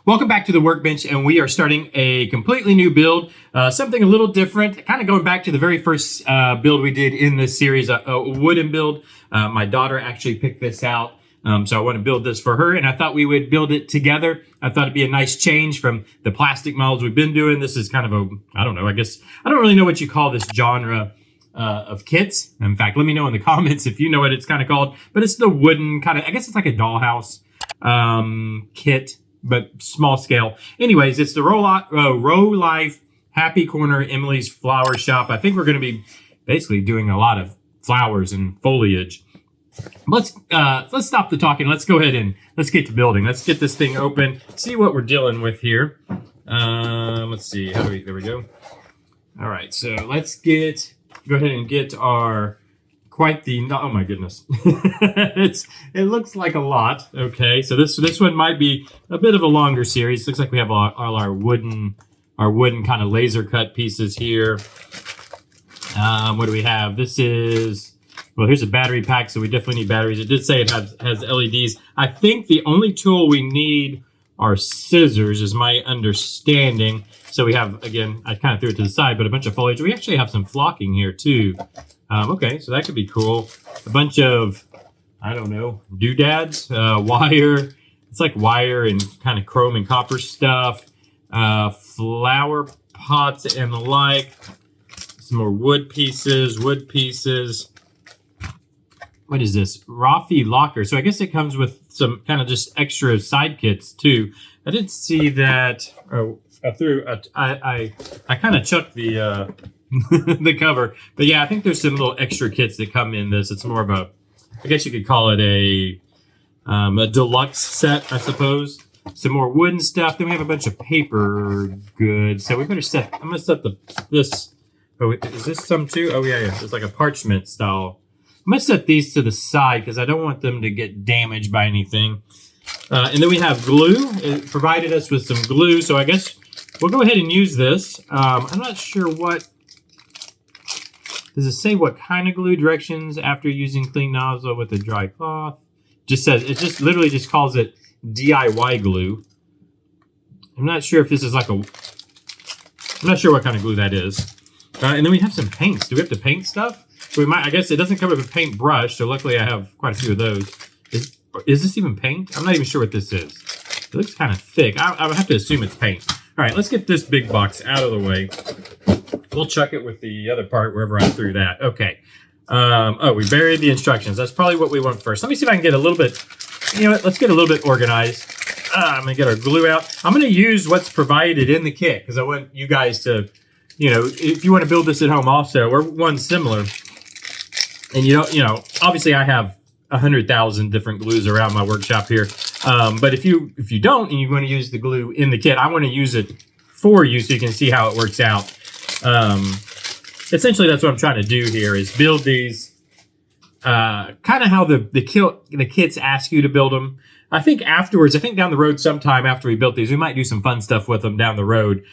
Welcome back to the Workbench, and we are starting a completely new build, something a little different, kind of going back to the very first build we did in this series, a wooden build. My daughter actually picked this out, so I want to build this for her, and I thought we would build it together. I thought it'd be a nice change from the plastic models we've been doing. This is kind of a, I don't know, I guess, I don't really know what you call this genre of kits. In fact, let me know in the comments if you know what it's kind of called, but it's the wooden kind of, I guess it's like a dollhouse kit, but small scale. Anyways, it's the Rolife Happy Corner Emily's Flower Shop. I think we're going to be basically doing a lot of flowers and foliage. Let's stop the talking. Let's go ahead and let's get to building. Let's get this thing open, see what we're dealing with here. Let's see. There we go. All right, so let's go ahead and get our oh my goodness. It looks like a lot. Okay, so this one might be a bit of a longer series. Looks like we have all our wooden kind of laser cut pieces here. What do we have? This is, well, here's a battery pack, so we definitely need batteries. It did say it has LEDs. I think the only tool we need are scissors, is my understanding. So we have, again, I kind of threw it to the side, but a bunch of foliage. We actually have some flocking here too. Okay, so that could be cool. A bunch of, I don't know, doodads, wire. It's like wire and kind of chrome and copper stuff. Flower pots and the like. Some more wood pieces. What is this? Rafi locker. So I guess it comes with some kind of just extra side kits too. I didn't see that. Oh, I kind of chucked the the cover, but yeah, I think there's some little extra kits that come in this. It's more of a, I guess you could call it a deluxe set, I suppose. Some more wooden stuff. Then we have a bunch of paper goods. So we better I'm gonna set this. Oh, is this some too? Oh yeah. It's like a parchment style. I'm gonna set these to the side because I don't want them to get damaged by anything. And then we have glue. It provided us with some glue, so I guess we'll go ahead and use this. I'm not sure what. Does it say what kind of glue? Directions after using clean nozzle with a dry cloth. Just says, it just literally just calls it DIY glue. I'm not sure if this is like I'm not sure what kind of glue that is. And then we have some paints. Do we have to paint stuff? We might. I guess it doesn't come with a paint brush, so luckily I have quite a few of those. Is this even paint? I'm not even sure what this is. It looks kind of thick. I would have to assume it's paint. All right, let's get this big box out of the way. We'll chuck it with the other part wherever I threw that. Okay. Oh, we buried the instructions. That's probably what we want first. Let me see if I can get a little bit, you know what, let's get a little bit organized. I'm going to get our glue out. I'm going to use what's provided in the kit because I want you guys to, you know, if you want to build this at home also, or one similar, and you know, obviously I have 100,000 different glues around my workshop here. But if you don't and you want to use the glue in the kit, I want to use it for you so you can see how it works out. Essentially, that's what I'm trying to do here is build these kind of how the kits ask you to build them. I think afterwards, I think down the road sometime after we built these, we might do some fun stuff with them down the road,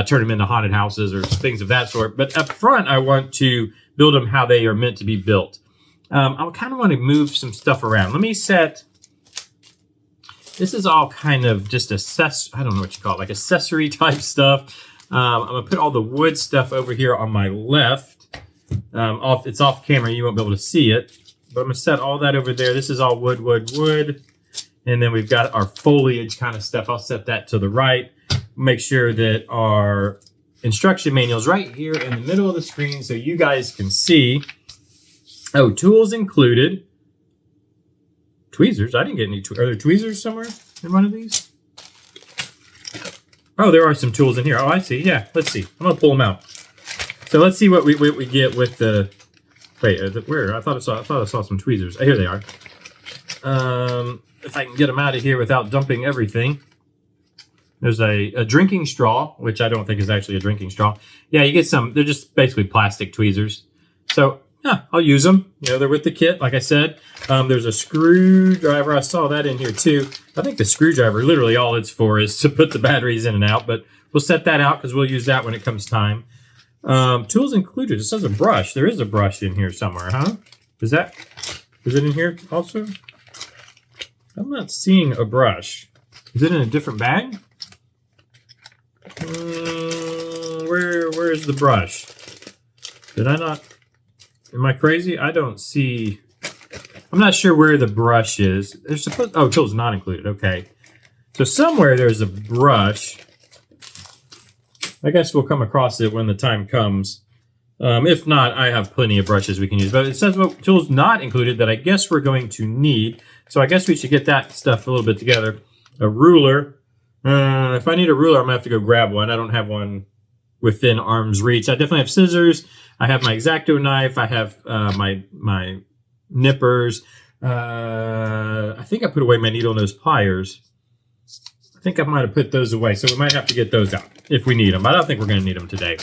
turn them into haunted houses or things of that sort. But up front, I want to build them how they are meant to be built. I kind of want to move some stuff around. Let me set, this is all kind of just I don't know what you call it, like accessory type stuff. I'm going to put all the wood stuff over here on my left. It's off camera, you won't be able to see it. But I'm going to set all that over there. This is all wood. And then we've got our foliage kind of stuff. I'll set that to the right. Make sure that our instruction manual is right here in the middle of the screen so you guys can see. Oh, tools included. Tweezers. I didn't get any. Are there tweezers somewhere in one of these? Oh, there are some tools in here. Oh, I see. Yeah, let's see. I'm going to pull them out. So let's see what we get with the... Wait, where? I thought I saw some tweezers. Oh, here they are. If I can get them out of here without dumping everything. There's a drinking straw, which I don't think is actually a drinking straw. Yeah, you get some. They're just basically plastic tweezers. So... yeah, I'll use them. You know, they're with the kit, like I said. There's a screwdriver. I saw that in here too. I think the screwdriver, literally all it's for is to put the batteries in and out, but we'll set that out because we'll use that when it comes time. Tools included. It says a brush. There is a brush in here somewhere, huh? Is it in here also? I'm not seeing a brush. Is it in a different bag? Where's the brush? Did I not? Am I crazy? I don't see. I'm not sure where the brush is. There's supposed. Oh, tools not included. Okay. So somewhere there's a brush. I guess we'll come across it when the time comes. If not, I have plenty of brushes we can use. But it says what tools not included that I guess we're going to need. So I guess we should get that stuff a little bit together. A ruler. If I need a ruler, I'm going to have to go grab one. I don't have one within arm's reach. I definitely have scissors. I have my X-Acto knife. I have my nippers. I think I put away my needle nose pliers. I think I might have put those away. So we might have to get those out if we need them. I don't think we're going to need them today.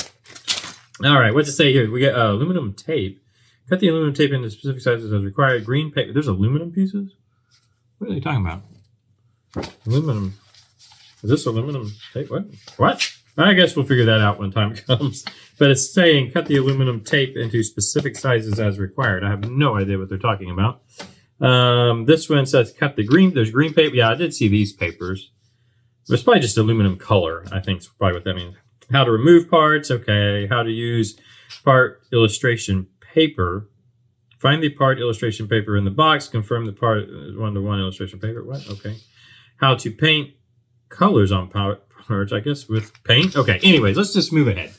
All right, what's it say here? We get aluminum tape. Cut the aluminum tape into specific sizes as required. Green paper. There's aluminum pieces? What are they talking about? Aluminum. Is this aluminum tape? What? I guess we'll figure that out when time comes. But it's saying cut the aluminum tape into specific sizes as required. I have no idea what they're talking about. This one says cut the green. There's green paper. Yeah, I did see these papers. It's probably just aluminum color, I think is probably what that means. How to remove parts. Okay. How to use part illustration paper. Find the part illustration paper in the box. Confirm the part is one-to-one illustration paper. What? Okay. How to paint colors on parts, I guess, with paint. Okay. Anyways, let's just move ahead.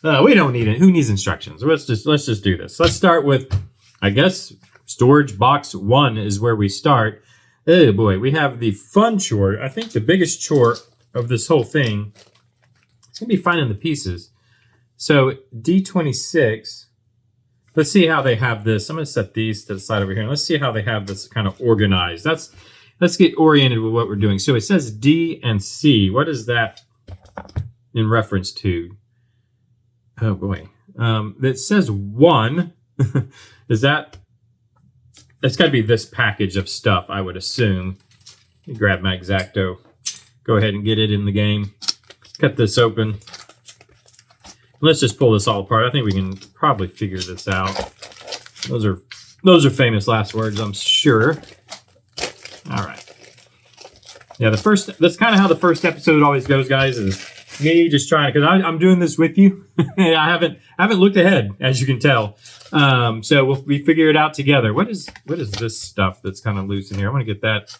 We don't need it. Who needs instructions? Let's just do this. Let's start with, I guess, storage box 1 is where we start. Oh boy, we have the fun chore. I think the biggest chore of this whole thing is going to be finding the pieces. So D26, let's see how they have this. I'm going to set these to the side over here, and let's see how they have this kind of organized. Let's get oriented with what we're doing. So it says D and C. What is that in reference to? Oh boy, it says 1. Is that? It's got to be this package of stuff, I would assume. Let me grab my X-Acto. Go ahead and get it in the game. Cut this open. Let's just pull this all apart. I think we can probably figure this out. Those are famous last words, I'm sure. All right. Yeah, that's kind of how the first episode always goes, guys, is me just trying, because I'm doing this with you. I haven't looked ahead, as you can tell. So we figure it out together. What is this stuff that's kind of loose in here? I want to get that.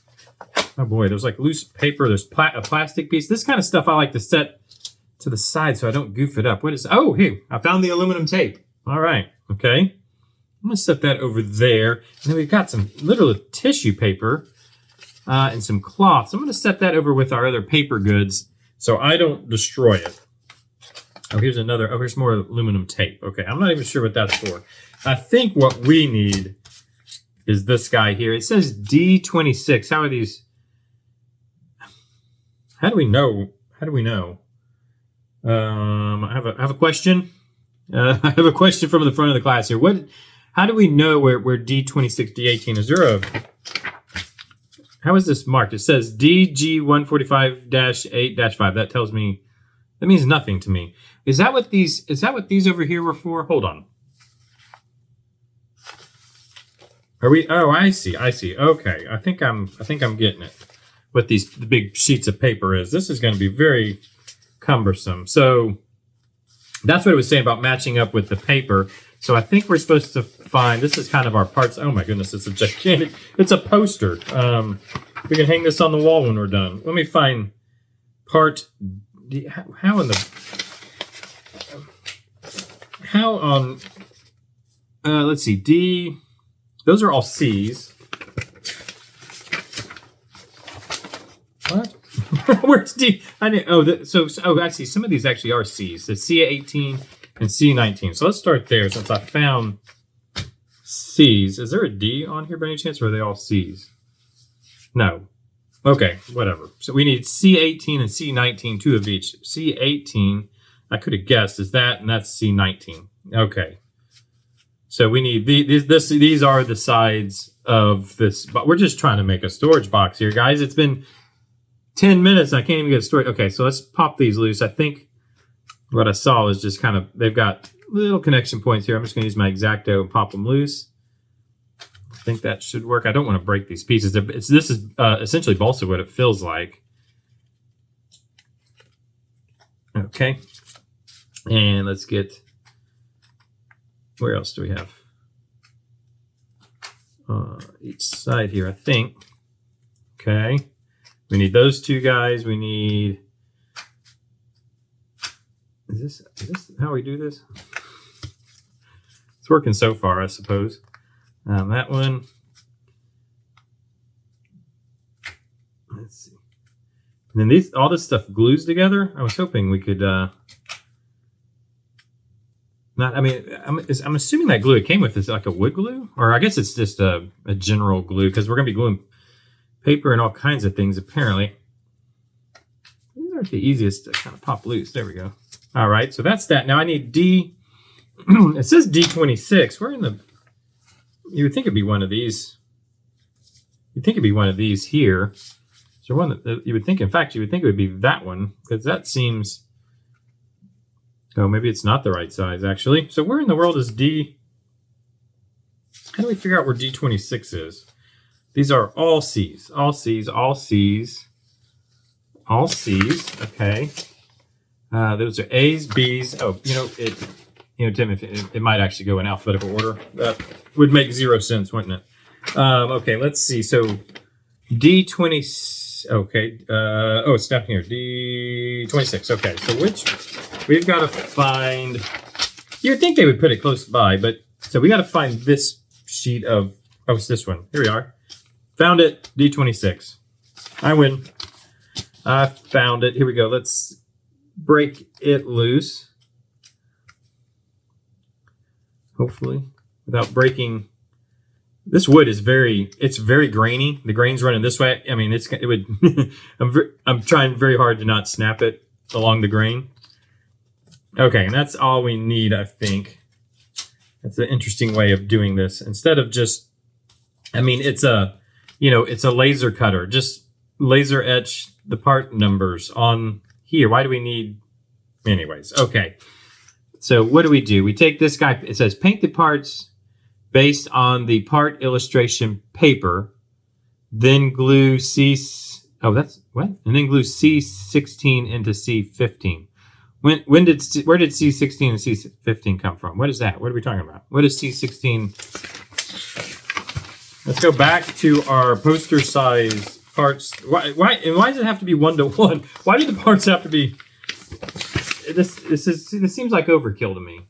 Oh boy, there's like loose paper. There's a plastic piece. This kind of stuff I like to set to the side so I don't goof it up. What is? Oh, hey, I found the aluminum tape. All right, okay. I'm gonna set that over there, and then we've got some little tissue paper and some cloth. So I'm gonna set that over with our other paper goods so I don't destroy it. Oh, here's another. Oh, here's more aluminum tape. Okay, I'm not even sure what that's for. I think what we need is this guy here. It says D26. How are these? How do we know? How do we know? I have a question. I have a question from the front of the class here. How do we know where D26, D18 is? How is this marked? It says DG145-8-5. That tells me. That means nothing to me. Is that what these over here were for? Hold on. Are we? Oh, I see. Okay. I think I'm getting it. What the big sheets of paper is. This is going to be very cumbersome. So that's what it was saying about matching up with the paper. So I think we're supposed to find, this is kind of our parts. Oh my goodness, it's a gigantic, it's a poster. We can hang this on the wall when we're done. Let me find part, how on, let's see, D, those are all C's. What? Where's D? Actually, some of these actually are C's. The C18 and C19. So let's start there since I found C's. Is there a D on here by any chance, or are they all C's? No. Okay, whatever. So we need C18 and C19, 2 of each. C18, I could have guessed, is that, and that's C19. Okay. So we need these are the sides of this, but we're just trying to make a storage box here, guys. It's been 10 minutes. I can't even get a story. Okay, so let's pop these loose. I think what I saw is just kind of, they've got little connection points here. I'm just going to use my X-Acto and pop them loose. I think that should work. I don't want to break these pieces. This is essentially also what it feels like. Okay, Okay. And let's get, where else do we have? Each side here, I think. Okay. We need those two guys. We need, is this how we do this? It's working so far, I suppose. That one. Let's see. And then all this stuff glues together. I was hoping we could, I'm assuming that glue it came with is like a wood glue, or I guess it's just a general glue, because we're going to be gluing paper and all kinds of things apparently. These aren't the easiest to kind of pop loose. There we go. All right, so that's that. Now I need D. It says D26. Where in the? You would think it'd be one of these. You'd think it'd be one of these here. So one that you would think. In fact, you would think it would be that one, because that seems. Oh, maybe it's not the right size, actually. So where in the world is D? How do we figure out where D26 is? These are all C's. All C's, all C's, all C's. Okay. Those are A's, B's. Oh, Tim, if it might actually go in alphabetical order. That would make 0 sense, wouldn't it? Okay, let's see. So D20. Okay. It's down here. D26. Okay. So we've got to find. You'd think they would put it close by, but so we got to find this sheet of. Oh, it's this one. Here we are. Found it. D26. I win. I found it. Here we go. Let's break it loose. Hopefully, without breaking. This wood is it's very grainy. The grain's running this way. I mean, it would. I'm trying very hard to not snap it along the grain. Okay, and that's all we need, I think. That's an interesting way of doing this. Instead of just, it's a laser cutter. Just laser etch the part numbers on here. Why do we need, anyways? Okay. So what do? We take this guy. It says paint the parts based on the part illustration paper, then glue and then glue C16 into C15. Where did C16 and C15 come from? What is that? What are we talking about? What is C16? Let's go back to our poster size parts. Why does it have to be 1-to-1? Why do the parts have to be? This seems like overkill to me.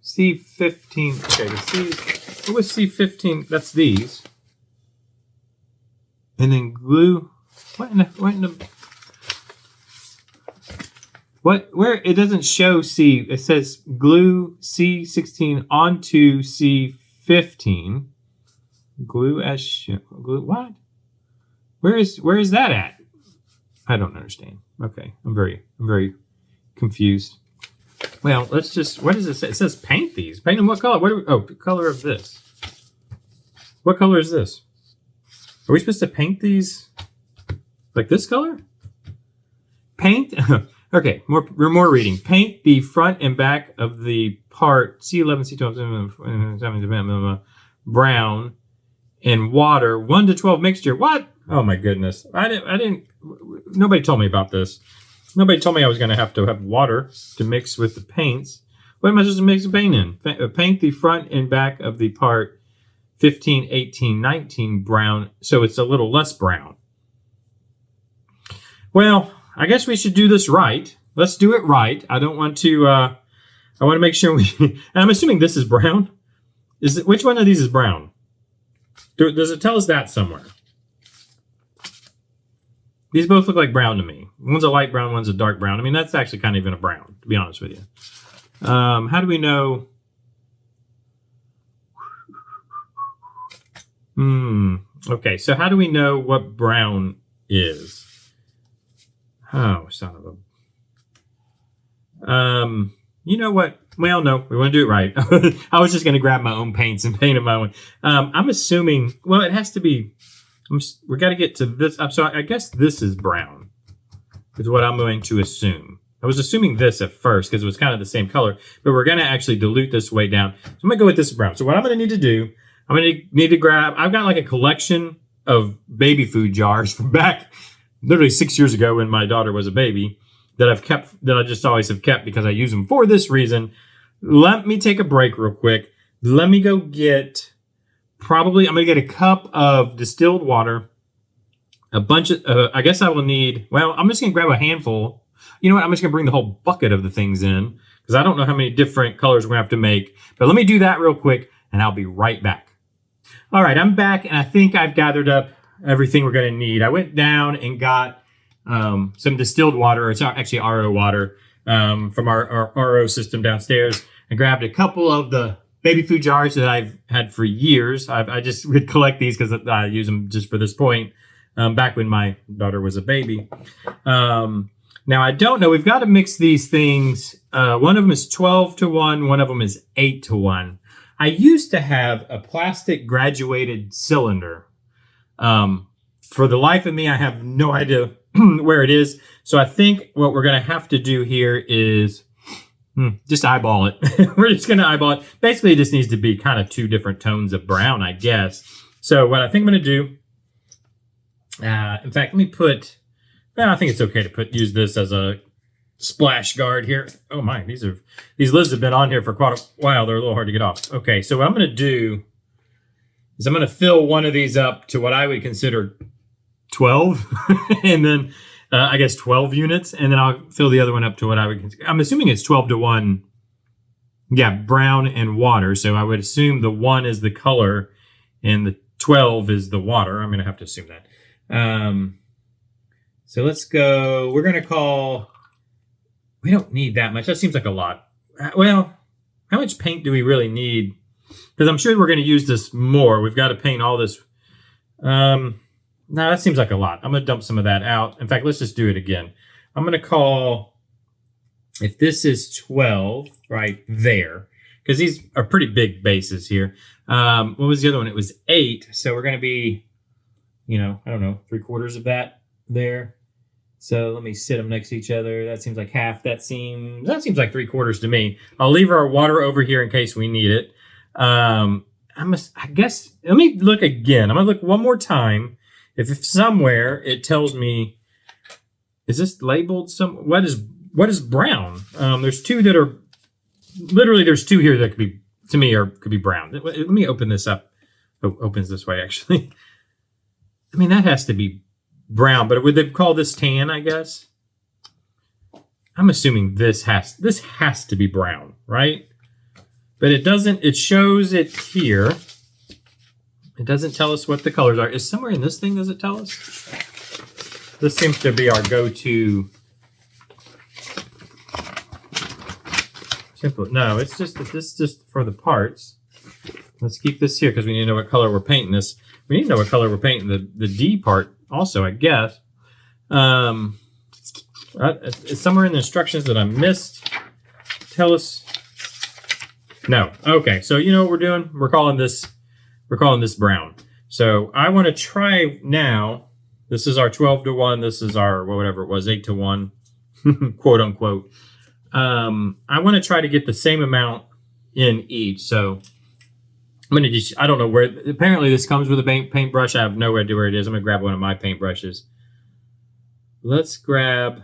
C15. Okay, what was C15? That's these. And then glue. Where it doesn't show C, it says glue C16 onto C15. Glue what? Where is that at? I don't understand. Okay, I'm very confused. Well, let's just, what does it say? It says paint these. Paint them what color? Color of this. What color is this? Are we supposed to paint these like this color? Paint? Okay, more reading. Paint the front and back of the part C11, C12, brown and water 1-to-12 mixture. What? Oh my goodness. I didn't, nobody told me about this. Nobody told me I was going to have water to mix with the paints. What am I supposed to mix the paint in? Paint the front and back of the part 15, 18, 19 brown, so it's a little less brown. Well, I guess we should do this right. Let's do it right. I don't want to, I want to make sure and I'm assuming this is brown. Which one of these is brown? Does it tell us that somewhere? These both look like brown to me. One's a light brown, one's a dark brown. I mean, that's actually kind of even a brown, to be honest with you. How do we know? Okay, so how do we know what brown is? Oh, son of a... you know what? Well, no, we want to do it right. I was just going to grab my own paints and paint them my own. I'm assuming... Well, it has to be... we got to get to this. So I guess this is brown, is what I'm going to assume. I was assuming this at first because it was kind of the same color, but we're going to actually dilute this way down. So I'm going to go with this brown. So what I'm going to need to do, I'm going to need to grab, I've got like a collection of baby food jars from back literally 6 years ago when my daughter was a baby. that I've kept, that I just always have kept because I use them for this reason. Let me take a break real quick. Let me go get, probably, I'm going to get a cup of distilled water, a bunch of, I guess I will need, well, I'm just going to grab a handful. You know what? I'm just going to bring the whole bucket of the things in because I don't know how many different colors we're going to have to make. But let me do that real quick and I'll be right back. All right, I'm back and I think I've gathered up everything we're going to need. I went down and got some distilled water. It's actually RO water from our RO system downstairs. I grabbed a couple of the baby food jars that I've had for years. I just would collect these because I use them just for this point, back when my daughter was a baby. Now, I don't know. We've got to mix these things. One of them is 12 to 1. One of them is 8 to 1. I used to have a plastic graduated cylinder. For the life of me, I have no idea where it is. So I think what we're going to have to do here is just eyeball it. We're just going to eyeball it. Basically, it just needs to be kind of 2 different tones of brown, I guess. So what I think I'm going to do, in fact, let me put, well, I think it's okay to use this as a splash guard here. Oh my, these lids have been on here for quite a while. They're a little hard to get off. Okay, so what I'm going to do is I'm going to fill one of these up to what I would consider 12, and then I guess 12 units, and then I'll fill the other one up to what I would consider, I'm assuming it's 12 to 1, yeah, brown and water. So I would assume the 1 is the color and the 12 is the water. I'm going to have to assume that. So let's go, we're going to call, we don't need that much. That seems like a lot. Well, how much paint do we really need? Because I'm sure we're going to use this more. We've got to paint all this. No, that seems like a lot. I'm going to dump some of that out. In fact, let's just do it again. I'm going to call, if this is 12, right there, because these are pretty big bases here. What was the other one? It was 8. So we're going to be, I don't know, 3/4 of that there. So let me sit them next to each other. That seems like half. That seems like 3/4 to me. I'll leave our water over here in case we need it. I guess, let me look again. I'm going to look one more time. If somewhere it tells me, is this labeled what is brown? There's 2 that are, literally there's 2 here that could be, to me, could be brown. Let me open this up. Oh, opens this way, actually. I mean, that has to be brown, but would they call this tan, I guess? I'm assuming this has to be brown, right? But it doesn't, it shows it here. It doesn't tell us what the colors are. Is somewhere in this thing, does it tell us? This seems to be our go-to. Simple. No, it's just that this is just for the parts. Let's keep this here because we need to know what color we're painting this. We need to know what color we're painting the D part also, I guess. It's somewhere in the instructions that I missed. Tell us. No. Okay, so you know what we're doing? We're calling this brown. So I want to try now. This is our 12 to 1. This is our whatever it was, 8 to 1, quote unquote. I want to try to get the same amount in each. So I'm going to just, I don't know where, apparently this comes with a paintbrush. I have no idea where it is. I'm going to grab one of my paintbrushes. Let's grab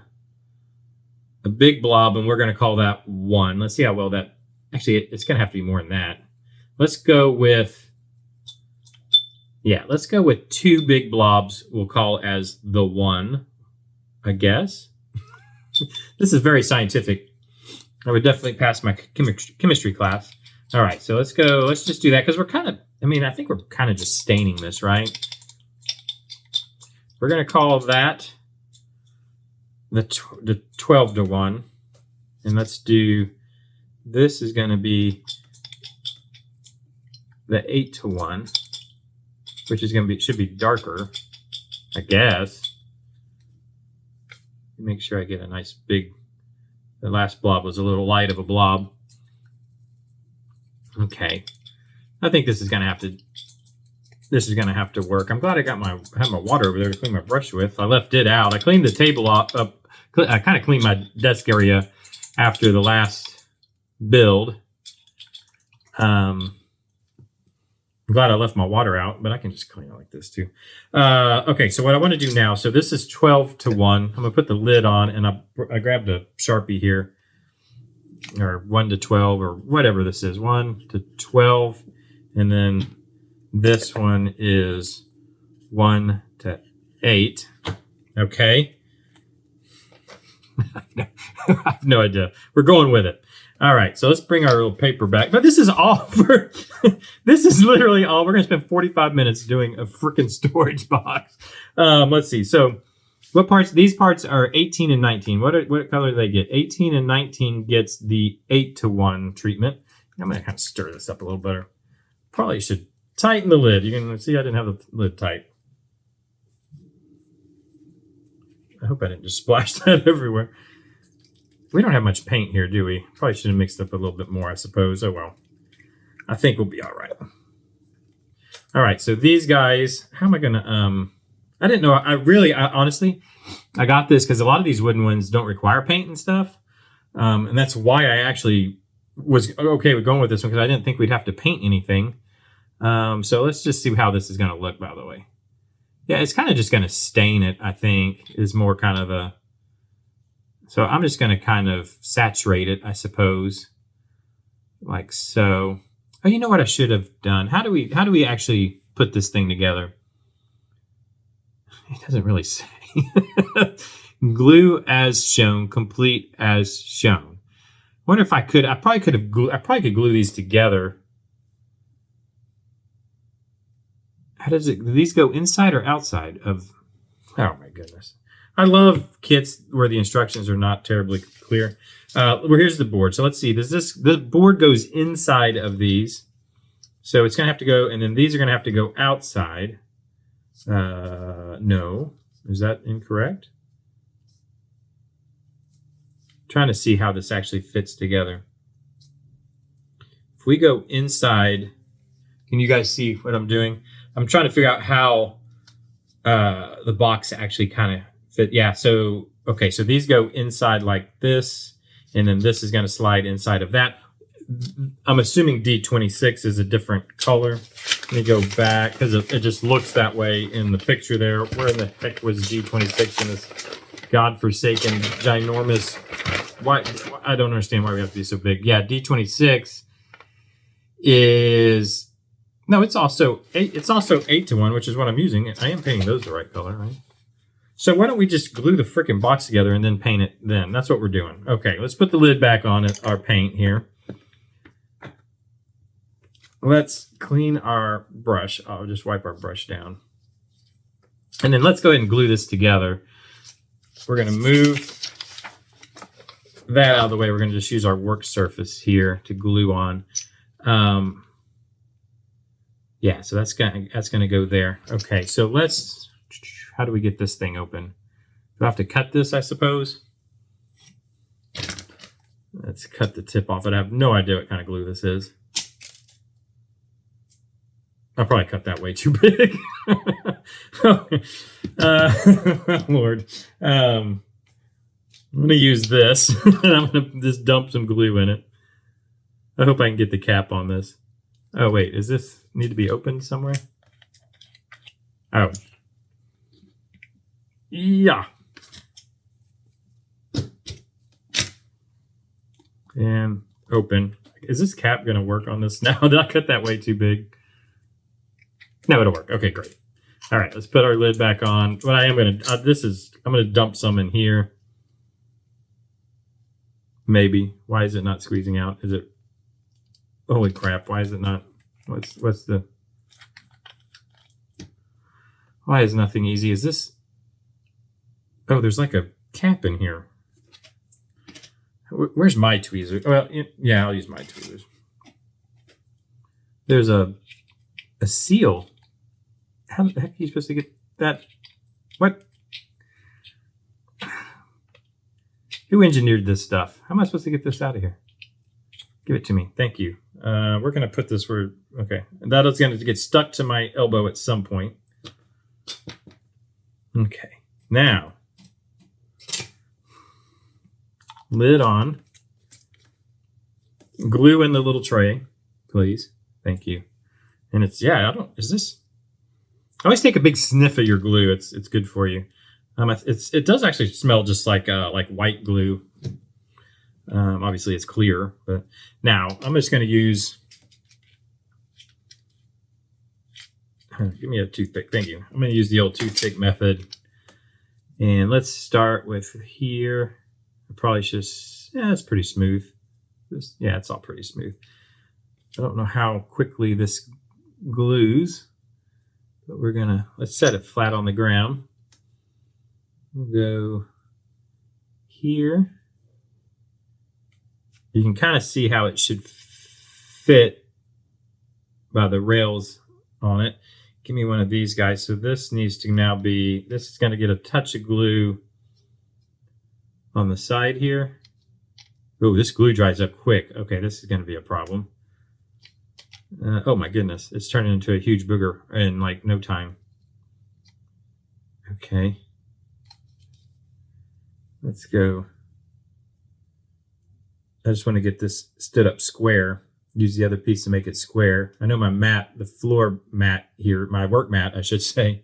a big blob and we're going to call that 1. Let's see how well that, actually it's going to have to be more than that. Let's go with, yeah, let's go with 2 big blobs we'll call as the 1, I guess. This is very scientific. I would definitely pass my chemistry class. All right, so let's go. Let's just do that because we're kind of, I think we're kind of just staining this, right? We're going to call that the 12 to 1. And let's do, this is going to be the 8 to 1, which is going to be, should be darker, I guess. Make sure I get a nice big, the last blob was a little light of a blob. Okay. I think this is going to have to work. I'm glad I got had my water over there to clean my brush with. I left it out. I cleaned the table up. I kind of cleaned my desk area after the last build. I'm glad I left my water out, but I can just clean it like this too. Okay, so what I want to do now, so this is 12 to 1. I'm going to put the lid on, and I grabbed a Sharpie here, or 1 to 12, or whatever this is, 1 to 12, and then this one is 1 to 8. Okay. I have no idea. We're going with it. All right, so let's bring our little paper back. But this is all for, this is literally all. We're going to spend 45 minutes doing a freaking storage box. Let's see. So what parts? These parts are 18 and 19. What color do they get? 18 and 19 gets the 8 to 1 treatment. I'm going to kind of stir this up a little better. Probably should tighten the lid. You can see I didn't have the lid tight. I hope I didn't just splash that everywhere. We don't have much paint here, do we? Probably should have mixed up a little bit more, I suppose. Oh, well. I think we'll be all right. All right, so these guys, how am I going to... I didn't know. Honestly, I got this because a lot of these wooden ones don't require paint and stuff. And that's why I actually was okay with going with this one, because I didn't think we'd have to paint anything. So let's just see how this is going to look, by the way. Yeah, it's kind of just going to stain it, I think, is more kind of a... So I'm just going to kind of saturate it, I suppose, like so. Oh, you know what I should have done? How do we actually put this thing together? It doesn't really say. Glue as shown, complete as shown. Wonder if I could. I probably could glue these together. How does it? Do these go inside or outside of? Oh my goodness. I love kits where the instructions are not terribly clear. Well, here's the board. So let's see. The board goes inside of these. So it's going to have to go, and then these are going to have to go outside. No. Is that incorrect? Trying to see how this actually fits together. If we go inside, can you guys see what I'm doing? I'm trying to figure out how the box actually kind of fit. Yeah, so, okay, so these go inside like this, and then this is going to slide inside of that. I'm assuming D26 is a different color. Let me go back, because it just looks that way in the picture there. Where in the heck was D26 in this godforsaken, ginormous... Why? I don't understand why we have to be so big. Yeah, D26 is... No, it's also 8 to 1, which is what I'm using. I am painting those the right color, right? So why don't we just glue the frickin' box together and then paint it then? That's what we're doing. Okay, let's put the lid back on our paint here. Let's clean our brush. I'll just wipe our brush down. And then let's go ahead and glue this together. We're going to move that out of the way. We're going to just use our work surface here to glue on. Yeah, so that's gonna go there. Okay, so let's... How do we get this thing open? Do I have to cut this, I suppose? Let's cut the tip off it. I have no idea what kind of glue this is. I'll probably cut that way too big. Lord. I'm going to use this, and I'm going to just dump some glue in it. I hope I can get the cap on this. Oh, wait. Does this need to be opened somewhere? Oh. Yeah. And open. Is this cap going to work on this now? Did I cut that way too big? No, it'll work. Okay, great. All right, let's put our lid back on. What I am going to, I'm going to dump some in here. Maybe. Why is it not squeezing out? Is it, holy crap, why is it not, what's the, why is nothing easy? Is this, oh, there's like a cap in here. Where's my tweezer? Well, yeah, I'll use my tweezers. There's a seal. How the heck are you supposed to get that? What? Who engineered this stuff? How am I supposed to get this out of here? Give it to me. Thank you. We're going to put this where... Okay. That is going to get stuck to my elbow at some point. Okay. Now. Lid on. Glue in the little tray, please. Thank you. And it's, yeah, I don't, is this, always take a big sniff of your glue. It's good for you. It does actually smell just like white glue. Obviously it's clear, but now I'm just going to use, give me a toothpick. Thank you. I'm going to use the old toothpick method. And let's start with here. I probably should, yeah, it's pretty smooth. Yeah, it's all pretty smooth. I don't know how quickly this glues, but let's set it flat on the ground. We'll go here. You can kind of see how it should fit by the rails on it. Give me one of these guys. So this needs to now be, this is going to get a touch of glue on the side here. Oh, this glue dries up quick. Okay, this is going to be a problem. Oh my goodness, it's turning into a huge booger in like no time. Okay. Let's go. I just want to get this stood up square. Use the other piece to make it square. I know my mat, the floor mat here, my work mat, I should say,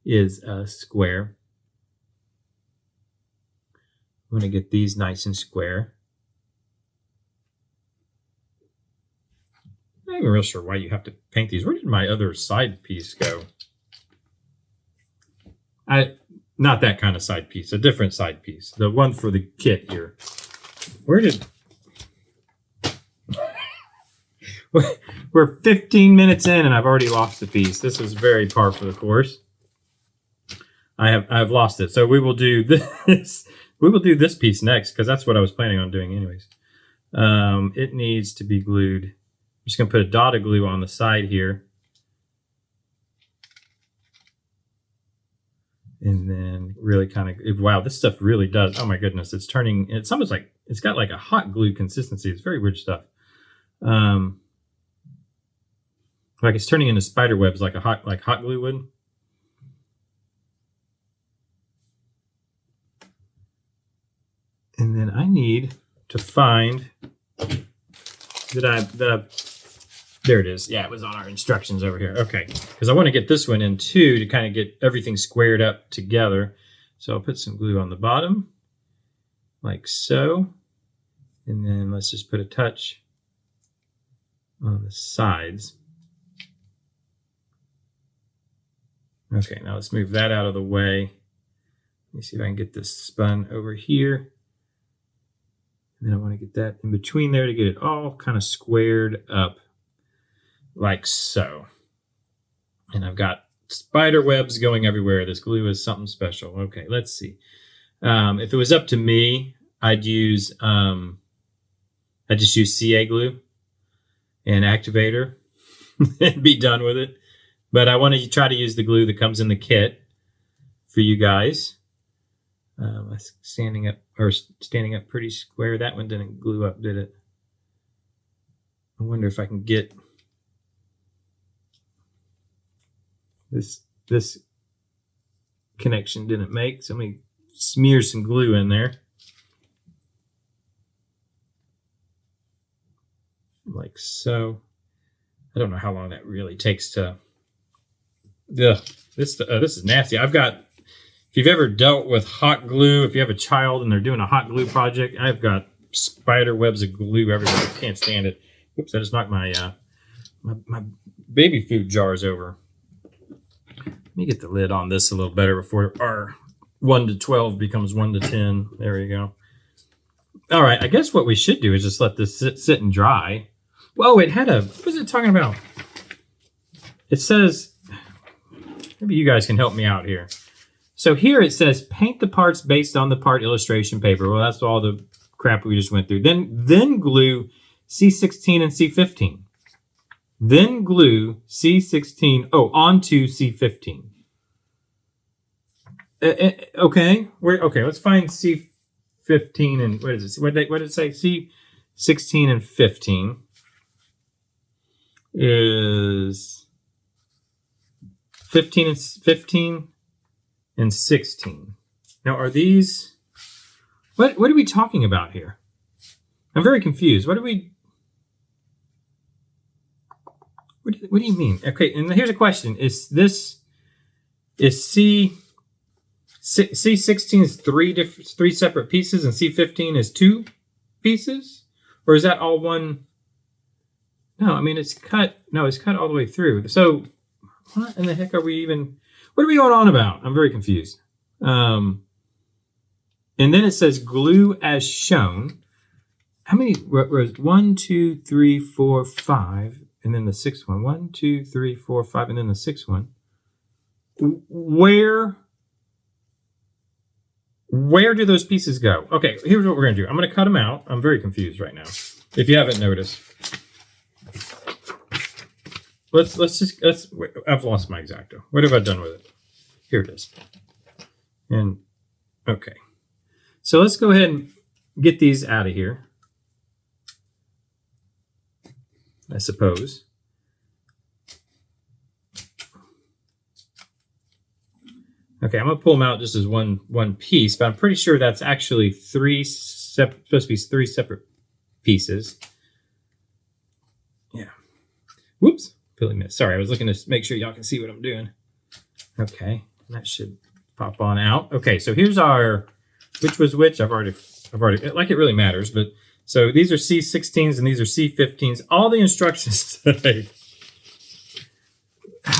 is square. I want to get these nice and square. I'm not even real sure why you have to paint these. Where did my other side piece go? Not that kind of side piece, a different side piece. The one for the kit here. Where did... We're 15 minutes in and I've already lost a piece. This is very par for the course. I've lost it. So we will do this. We will do this piece next because that's what I was planning on doing anyways. It needs to be glued. I'm just going to put a dot of glue on the side here. And then really kind of, wow, this stuff really does. Oh my goodness, it's turning, it's almost like, it's got like a hot glue consistency. It's very weird stuff. Like it's turning into spider webs like hot glue would. And then I need to find there it is. Yeah, it was on our instructions over here. Okay, because I want to get this one in too to kind of get everything squared up together. So I'll put some glue on the bottom, like so. And then let's just put a touch on the sides. Okay, now let's move that out of the way. Let me see if I can get this spun over here. And then I want to get that in between there to get it all kind of squared up like so. And I've got spider webs going everywhere. This glue is something special. Okay, let's see. If it was up to me, I'd use, I'd just use CA glue and activator and be done with it. But I want to try to use the glue that comes in the kit for you guys. Standing up pretty square. That one didn't glue up, did it? I wonder if I can get this connection didn't make. So let me smear some glue in there. Like so. I don't know how long that really takes to... This is nasty. I've got, if you've ever dealt with hot glue, if you have a child and they're doing a hot glue project, I've got spider webs of glue everywhere. I can't stand it. Oops, I just knocked my my baby food jars over. Let me get the lid on this a little better before our 1 to 12 becomes 1 to 10. There we go. All right, I guess what we should do is just let this sit and dry. Whoa, it had a, what was it talking about? It says, maybe you guys can help me out here. So here it says, paint the parts based on the part illustration paper. Well, that's all the crap we just went through. Then glue C16 and C15. Then glue C16, onto C15. Okay, okay, let's find C15 and, what is it? What did it say? C16 and 15 is 15 and 16. Now, are these, what are we talking about here? I'm very confused. What are What do you mean? Okay, and here's a question: is C16 is three separate pieces, and C15 is two pieces, or is that all one? No, I mean it's cut. No, it's cut all the way through. So, what in the heck are we even? What are we going on about? I'm very confused. And then it says glue as shown. How many? Was 1, 2, 3, 4, 5, and then the sixth one. 1, 2, 3, 4, 5, and then the sixth one. Where do those pieces go? Okay, here's what we're gonna do. I'm gonna cut them out. I'm very confused right now. If you haven't noticed, I've lost my X-Acto. What have I done with it? Here it is. And okay, so let's go ahead and get these out of here. I suppose. Okay, I'm gonna pull them out just as one piece, but I'm pretty sure that's actually supposed to be three separate pieces. Yeah. Whoops, Billy missed. Sorry, I was looking to make sure y'all can see what I'm doing. Okay, that should pop on out. Okay, so here's our which was which. I've already like it really matters, but so these are C16s and these are C15s. All the instructions say.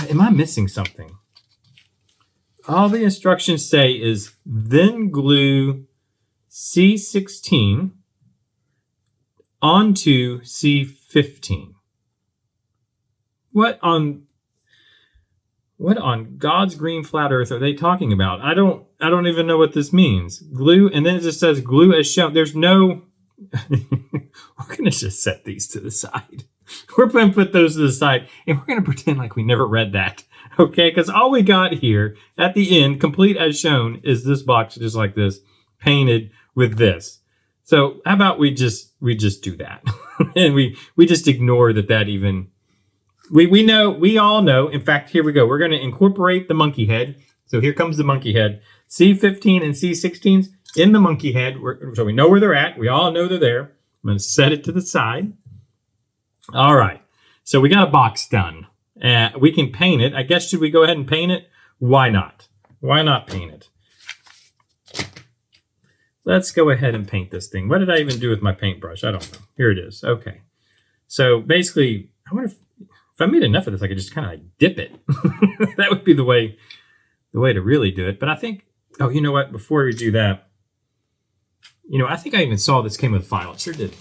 Am I missing something? All the instructions say is then glue C16 onto C15. What on God's green flat earth are they talking about? I don't even know what this means. Glue, and then it just says glue as shown. There's no we're gonna just set these to the side. We're gonna put those to the side and we're gonna pretend like we never read that. Okay, because all we got here at the end, complete as shown, is this box just like this, painted with this. So how about we just do that, and we just ignore that even. We all know. In fact, here we go. We're going to incorporate the monkey head. So here comes the monkey head. C15 and C16s in the monkey head. So we know where they're at. We all know they're there. I'm going to set it to the side. All right. So we got a box done. We can paint it. I guess, should we go ahead and paint it? Why not? Why not paint it? Let's go ahead and paint this thing. What did I even do with my paintbrush? I don't know. Here it is. Okay. So basically, I wonder if I made enough of this, I could just kind of like dip it. That would be the way to really do it. But I think, oh, you know what? Before we do that, I think I even saw this came with a file. It sure did.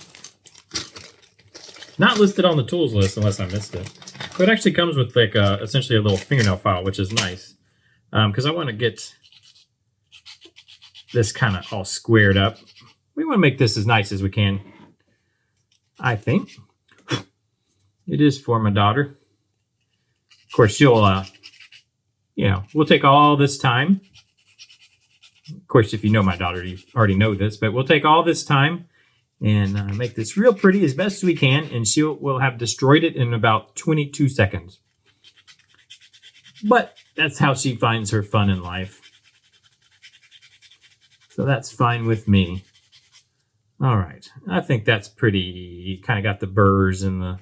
Not listed on the tools list unless I missed it. But it actually comes with like essentially a little fingernail file, which is nice. Because I want to get this kind of all squared up. We want to make this as nice as we can, I think. It is for my daughter. Of course, she'll, we'll take all this time. Of course, if you know my daughter, you already know this, but we'll take all this time and make this real pretty as best we can, and we'll have destroyed it in about 22 seconds. But that's how she finds her fun in life. So that's fine with me. All right. I think that's pretty. You kind of got the burrs and the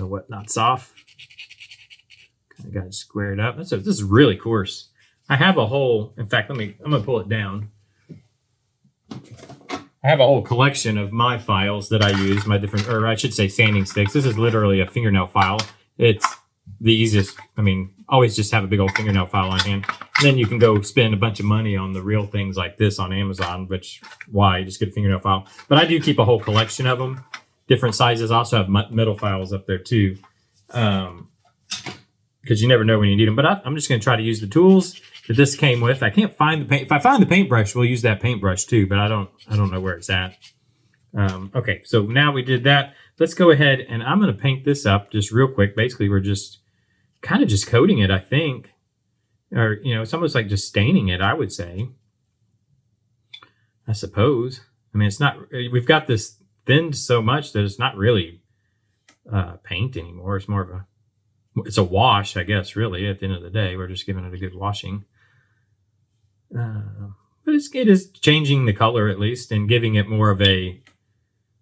whatnots off. Kind of got it squared up. This is really coarse. I have a whole, in fact, I'm gonna pull it down. I have a whole collection of my files that I use, my different, or I should say sanding sticks. This is literally a fingernail file. It's the easiest. I mean, always just have a big old fingernail file on hand. Then you can go spend a bunch of money on the real things like this on Amazon, which, why? Just get a fingernail file. But I do keep a whole collection of them. Different sizes. I also have metal files up there too, because you never know when you need them. But I'm just going to try to use the tools that this came with. I can't find the paint. If I find the paintbrush, we'll use that paintbrush too. But I don't know where it's at. Okay, so now we did that. Let's go ahead and I'm going to paint this up just real quick. Basically, we're just kind of just coating it, I think, or it's almost like just staining it. I would say. I suppose. I mean, it's not. We've got this thinned so much that it's not really paint anymore. It's more of it's a wash, I guess, really. At the end of the day, we're just giving it a good washing. But it is changing the color at least and giving it more of a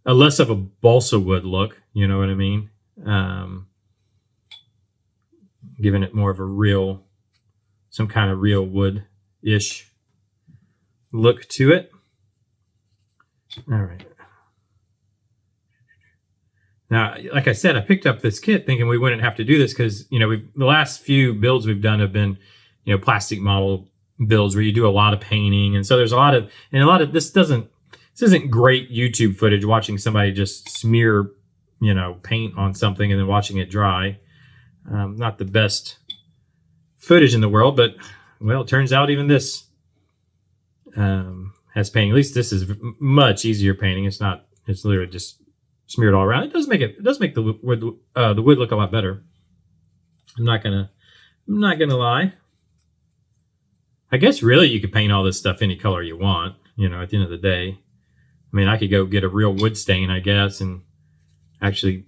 less of a balsa wood look. You know what I mean? giving it more of a real, some kind of real wood-ish look to it. All right. Now, like I said, I picked up this kit thinking we wouldn't have to do this because, you know, the last few builds we've done have been, you know, plastic model builds where you do a lot of painting. And so there's a lot of this isn't great YouTube footage watching somebody just smear, you know, paint on something and then watching it dry. Not the best footage in the world, but, well, it turns out even this has painting. At least this is much easier painting. It's literally just smeared all around. It does make the wood look a lot better. I'm not gonna lie. I guess really you could paint all this stuff any color you want, you know, at the end of the day. I mean, I could go get a real wood stain, I guess, and actually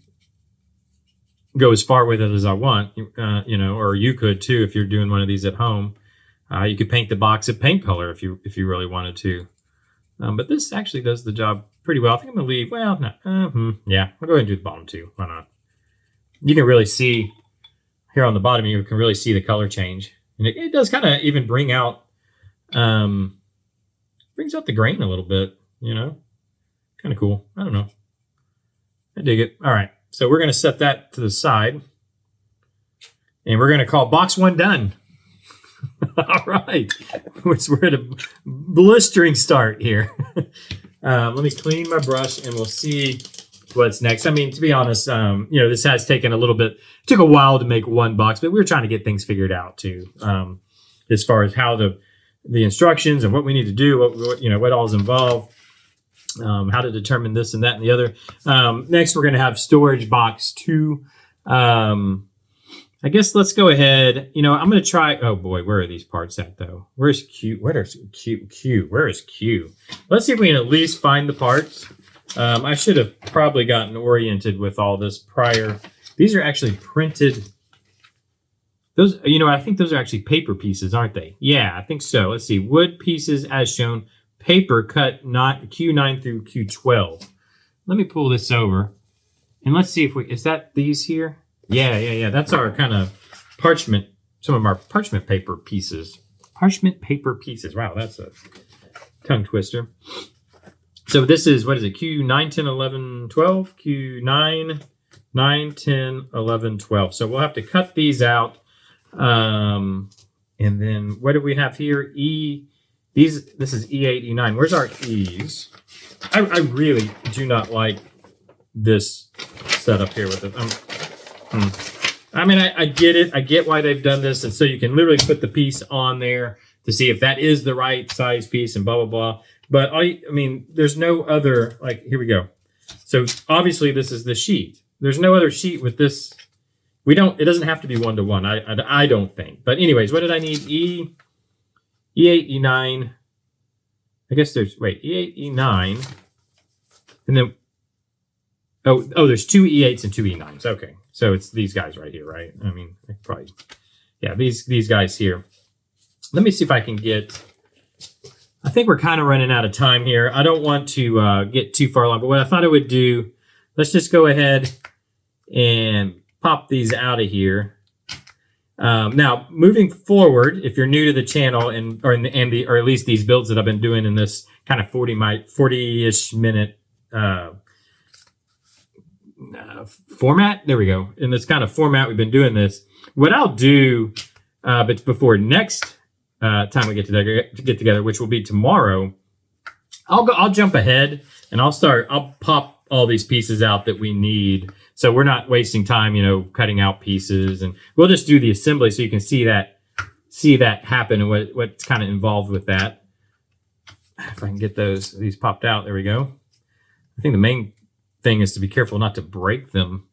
go as far with it as I want, you know, or you could too if you're doing one of these at home. You could paint the box of paint color if you really wanted to. But this actually does the job pretty well. I think I'm going to leave, well, no, yeah, I'll go ahead and do the bottom too. Why not? You can really see, here on the bottom, you can really see the color change. And it does kind of even brings out the grain a little bit, you know? Kind of cool. I don't know. I dig it. All right, so we're going to set that to the side. And we're going to call box 1 done. All right. We're at a blistering start here. Let me clean my brush and we'll see what's next. I mean, to be honest, you know, this has taken a little bit, took a while to make one box, but we were trying to get things figured out too. As far as how the instructions and what we need to do, what all is involved, how to determine this and that and the other. Next, we're going to have storage box 2. I guess let's go ahead. You know, I'm going to try. Oh boy, where are these parts at though? Where's Q? Where's Q? Where is Q? Let's see if we can at least find the parts. I should have probably gotten oriented with all this prior. These are actually printed. Those, you know, I think those are actually paper pieces, aren't they? Yeah, I think so. Let's see. Wood pieces as shown. Paper cut not Q9 through Q12. Let me pull this over. And let's see if is that these here? Yeah. That's our kind of parchment, some of our parchment paper pieces. Parchment paper pieces. Wow, that's a tongue twister. So this is, what is it? Q9, 10, 11, 12? Q9, 9, 10, 11, 12. So we'll have to cut these out. And then what do we have here? This is E8, E9. Where's our E's? I really do not like this setup here with it. I mean, I get it. I get why they've done this. And so you can literally put the piece on there to see if that is the right size piece and blah, blah, blah. But I mean, there's no other, like, here we go. So obviously this is the sheet. There's no other sheet with this. It doesn't have to be 1-to-1. I don't think. But anyways, what did I need? E8, E9. I guess E8, E9. And then, oh, there's 2 E8s and 2 E9s. Okay. So it's these guys right here, right? I mean, probably, yeah, these guys here. Let me see if I can get, I think we're kind of running out of time here. I don't want to get too far along, but what I thought I would do, let's just go ahead and pop these out of here. Now, moving forward, if you're new to the channel or at least these builds that I've been doing in this kind of 40-ish minute format, there we go. In this kind of format, we've been doing this. What I'll do, but before next time we get together, which will be tomorrow, I'll jump ahead and I'll pop all these pieces out that we need. So we're not wasting time, you know, cutting out pieces, and we'll just do the assembly so you can see that happen and what's kind of involved with that. If I can get these popped out, there we go. I think the main thing is to be careful not to break them.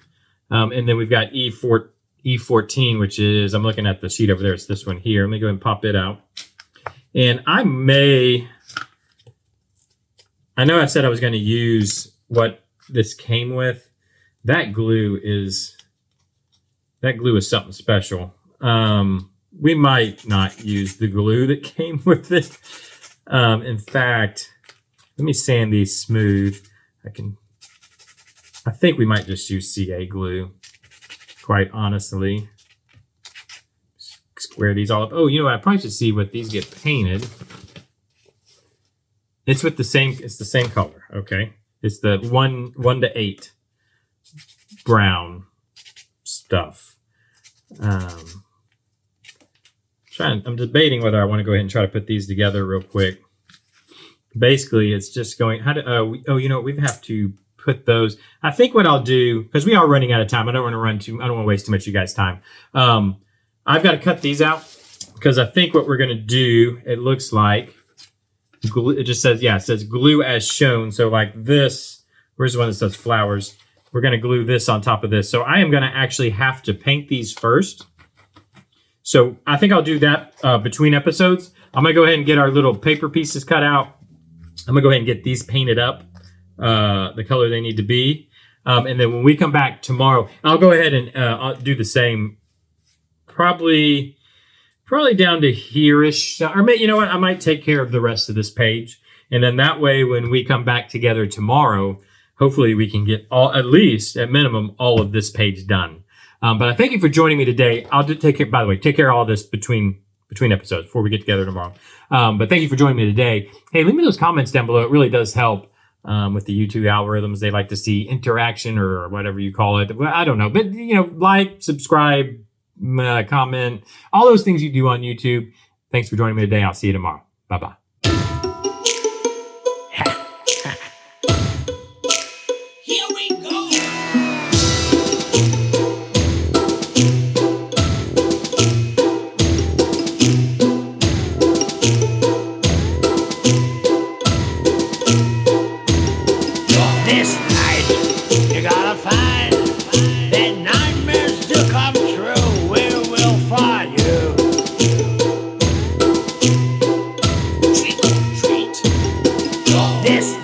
And then we've got E14, which is, I'm looking at the sheet over there. It's this one here. Let me go ahead and pop it out. And I know I said I was going to use what this came with. That glue is something special. We might not use the glue that came with it. In fact, let me sand these smooth. I think we might just use CA glue, quite honestly. square these all up. Oh, you know what? I probably should see what these get painted. It's with the same. It's the same color. Okay. It's the 1 to 8 brown stuff. I'm debating whether I want to go ahead and try to put these together real quick. Basically, it's just going. How do? You know, we have to put those. I think what I'll do, because we are running out of time. I don't want to waste too much of you guys' time. I've got to cut these out because I think what we're going to do. It looks like glue. It just says it says glue as shown. So like this. Where's the one that says flowers? We're going to glue this on top of this. So I am going to actually have to paint these first. So I think I'll do that between episodes. I'm going to go ahead and get our little paper pieces cut out. I'm going to go ahead and get these painted up the color they need to be. And then when we come back tomorrow, I'll go ahead and I'll do the same. Probably down to here-ish. Or you know what? I might take care of the rest of this page. And then that way, when we come back together tomorrow, hopefully we can get at least, at minimum, all of this page done. But I thank you for joining me today. I'll take care, by the way, take care of all this between episodes before we get together tomorrow. But thank you for joining me today. Hey, leave me those comments down below. It really does help with the YouTube algorithms. They like to see interaction or whatever you call it. I don't know. But, you know, like, subscribe, comment, all those things you do on YouTube. Thanks for joining me today. I'll see you tomorrow. Bye-bye. This night, you gotta find that nightmares do come true. We will find you. Trick or treat. This